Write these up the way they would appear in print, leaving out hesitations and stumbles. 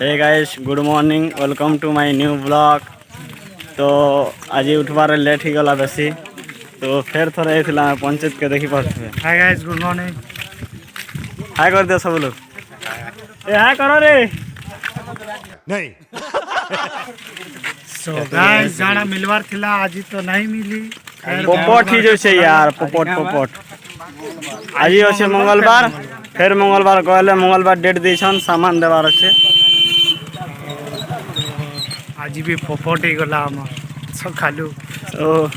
Hey guys good morning welcome to my new blog. तो आज उठबार late ही गला बेसी तो फिर थोड़ा ये पंचायत के देखी पारे। Hi guys good morning. Hi कर दियो सब लोग। ए हाय करो रे नहीं सो गाइस जाना मिलवार थिला आज तो नहीं मिली। पोपट ही जो से यार पोपट आज अच्छे मंगलवार फिर मंगलवार कहले मंगलवार डेट देछन सामान देवार अच्छे। आज भी पोपट ही गला हम सकालू तो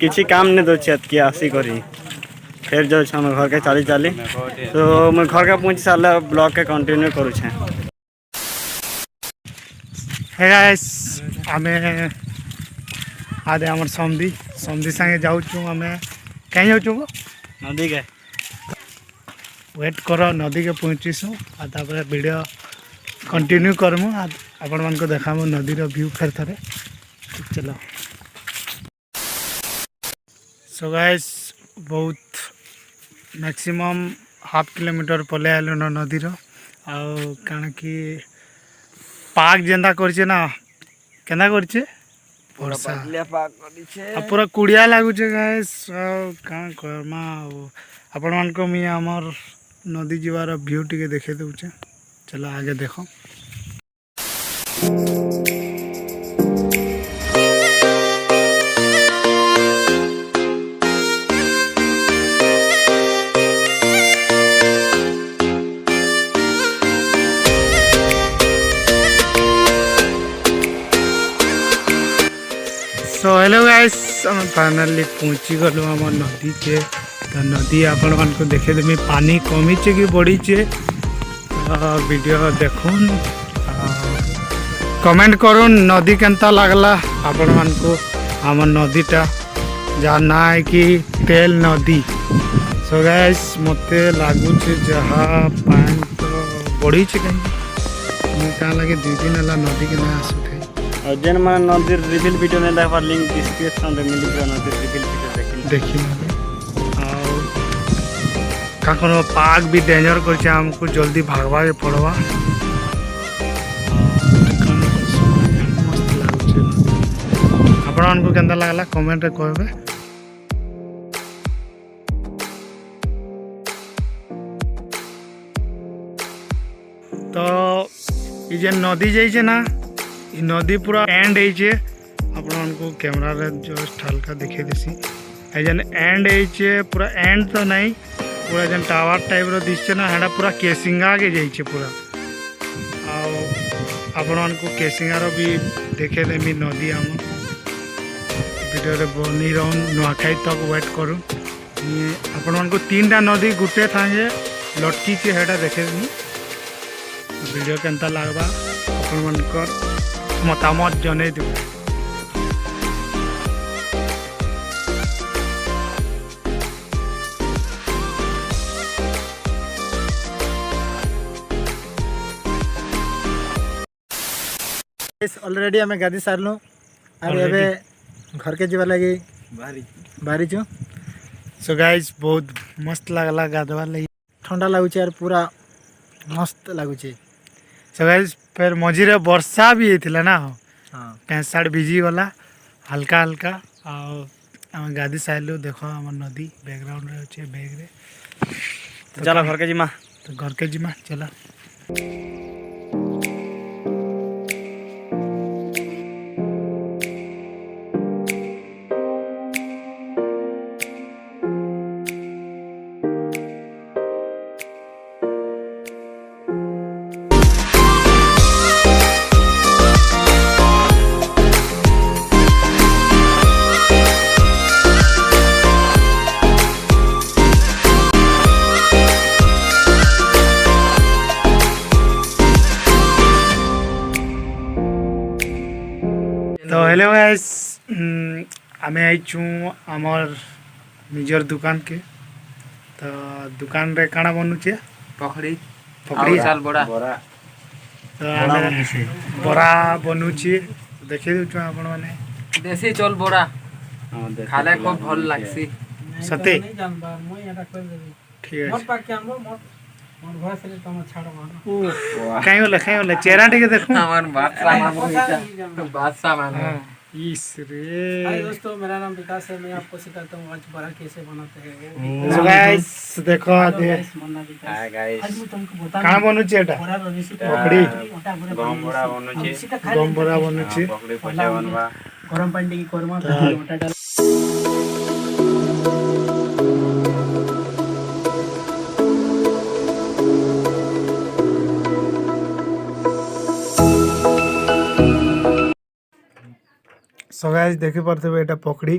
किसी काम नहीं दोचे कि आसी करी फिर जो हम घर के चली चली तो मैं घर के पहुँच सारे ब्लॉग के कंटिन्यू करूँ। हे गाइस आमे आदे हमर समधी संगे जाऊ आमे कहीं जाऊ नदी के वेट करो नदी के पहुँचीसु आपर वीडियो कंटिन्यू करमु आपण मान को देखामु नदी रो व्यू फिर थरे। चलो सो गाइस बहुत मैक्सिमम हाफ किलोमीटर पले आलु न नदी रो आउ काण कि पाक जेंदा करछे ना केना करछे वर्षा पूरा कुड़िया लागुचे गाइस का करमा आपण मान को मी हमर नदी जीवार व्यू टिके देखे दउचे। चलो आगे देखो। सो हेलो गाइस हम फाइनली पहुँची गलु आम नदी के। तो नदी आपण मान को देखे देमी पानी कमीचे कि बढ़ीचे वीडियो देखुन कमेंट करुन नदी केनता लागला आपण मान को। आम नदीटा जहाँ ना है कि तेल नदी। सो गाइस मते लगुचे जहाँ पानी तो बढ़ीचे कहीं क्या लगे 2 दिन है नदी के ना आसुथे और जेन मन नदी रिवील वीडियो ने देखा लिंक डिस्क्रिप्शन में मिल गया नदी रिवील वीडियो देखी का करो पाग भी डेंजर कर हमको जल्दी भागवा के पड़वा। मस्त लगुचे आपण को केंदा लागला कमेंट रे कहबे। तो ये जे नदी जाइए ना ये नदी पूरा एंड है आपण को कैमरा रे जस्ट हल्का देखे देसी एजन एंड है पूरा एंड तो नहीं पूरा जन टावर टाइप रो दिसছে ना हेडा पूरा केसिंगा के जाइए पूरा आपण को केसिंगा रो भी देखे देमी नदी हम वीडियो रे बनी रहन नुआखाई तक वेट करू। ये आपण को 3टा नदी गुटे थांगे लटकी छे हेडा देखे देमी वीडियो केनता लागबा आपण मनकर मतामत जने दो। ऑलरेडी हमें गाड़ी सारलु और एबे घर के जीवा लगी बारी छु। सो गाइस बहुत मस्त लागला गाधवा लगी ठंडा लागुचे और पूरा मस्त लागुचे। सो गाइस फिर मझीरे वर्षा भी होता ना पैंट सार्ट भिजी गला हल्का हल्का आम गाधी साइलु देख आम नदी बैकग्राउंड रे अच्छे बैग रे। तो चलो घर के जिमा चला। तो हेलो गाइस आमे आइचु आमर निजर दुकान के। तो दुकान रे काना बनुचे पखड़ी साल बड़ा तो आमे बड़ा बनुचे देखे दउछु आपण माने देसी चल बड़ा खाले को भल लागसी सते ठीक है। କାଇଁ ଗଲେ ଚେହେରା ଟିକେ ଦେଖୁ আমার বাদশা মামু এটা বাদশা মামু इस रे हाय दोस्तों, मेरा नाम विकास है। मैं आपको सिखाता हूँ आज बड़ा कैसे बनाते हैं। So guys, देखो हेलो दे गाइस, मन्ना विकास। हाय गाइस आज मैं तुमको बता काण बनुची एटा बड़ा रेसिपी पकड़ी गम बड़ा बनुची गम बड़ा बनुची पकड़ी पचे बनवा गरम पानी की कोरमा हाँ। ओटा डाल सो गाइस देखि परथबे एटा पकड़ी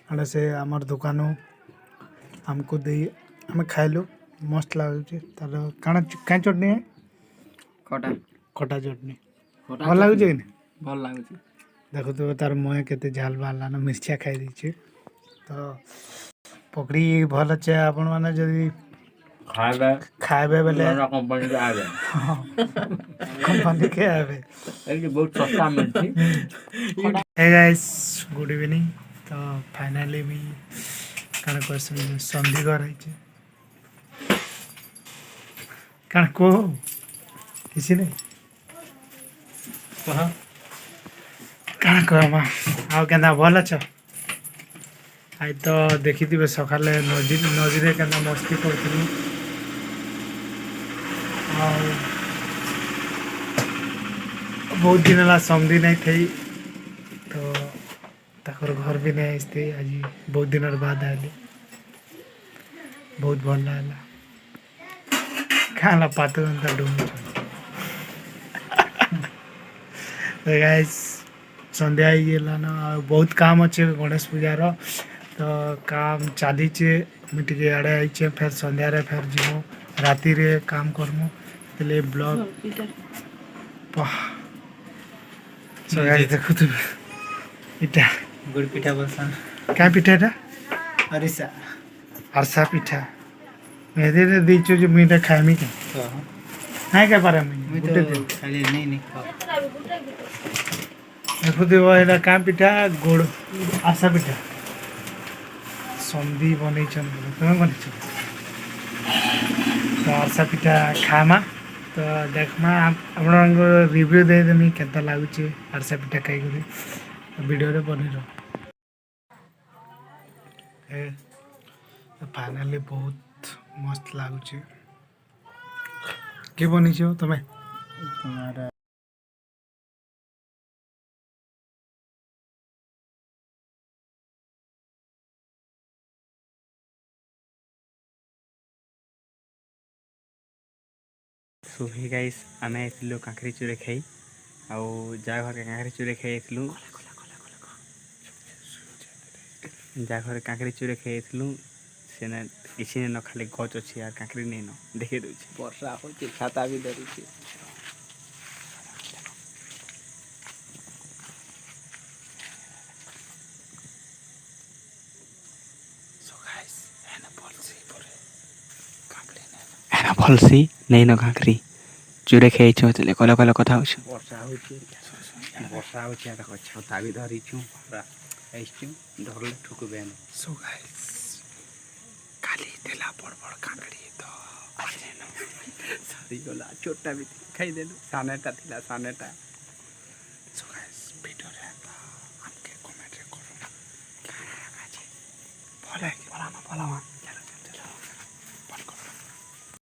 आने से हमर दुकानो हमको दे हमें खाइलु मस्त लागुची तार काण काई चटनी है খটা खटा चटनी খটা भल लागुची कि ভাল লাগুছে देखो तो तार मुहे केते झाल बाला न मिर्चा खाई दीची तो पकड़ी भल अच्छे आपण माने जदी খাবে खाइबे बेले আমরা কোম্পানিতে আগে कंपनी के आवे এই যে বহুত সস্তা মিলছি हे गाइस गुड इवनिंग तो फाइनली मी काण क्वेश्चन संधि घर है काण को किसी नहीं कह काण कहमा आउ केना भल छ आई तो देखी दिबे सकाले नदीरे केना मस्ती करथिलु आउ बहुत दिन ला समझी नहीं थी तो ताकर घर भी नहीं आसते आज बहुत दिन बाद आए बहुत भल लगा खाला पात डूम गाइस संध्या होगा ना बहुत काम अच्छे गणेश पूजार तो काम चली मुझे आड़े आईचे फिर संध्या फिर जीव राति रे काम करमु तेले ब्लॉग सो गाइस देखो तुम इटा गुड़ पिठा बसन क्या पिठा एटा अरिसा अरसा पिठा मेरे रे दीचो जो मीठा खाइमी के नहीं क्या पारे मैं गुटे दे खाली नहीं खा देखो देव एटा का पिठा गुड़ अरसा पिठा संधि बनै छन तुम बनै छ तो अरसा पिठा खामा तो देखमा आपण रिव्यू दे देमी केता लागुचे अरसा पिठा खाई गरी वीडियो रे बनी रहो ए फाइनली बहुत मस्त लागुचे के बनी छो तमे तुम्हारा सो हे गाइस आमे आइथिलु कांकरी चूरे खाई आउ जा घर के कांकरी चूरे खाई आइथिलु जा घर कांकरी चूरे खाई आइथिलु सेना किसी ने न खाली गच अछि यार कांकरी नहीं न देखे दउछि বর্ষা হচ্ছে ছাতা भी ধরিছি सो गाइस एना बोलसी परे कांकरी ने एना भलसी नहीं न कांकरी चूरे खाई छ तले कला कला कथा होछ বর্ষা হচ্ছে আর দেখো ছাতা भी ধরিছু পুরা আইছু ধরলে ঠুকবে না सो गाइस काली देला बड़ बड़ कांकरी तो আরে না সারি গলা ছোটটা भी খাই দেলু সানেটা থিলা সানেটা सो गाइस वीडियो रे हमके कमेंट रे करो काना আছে भले বলা মা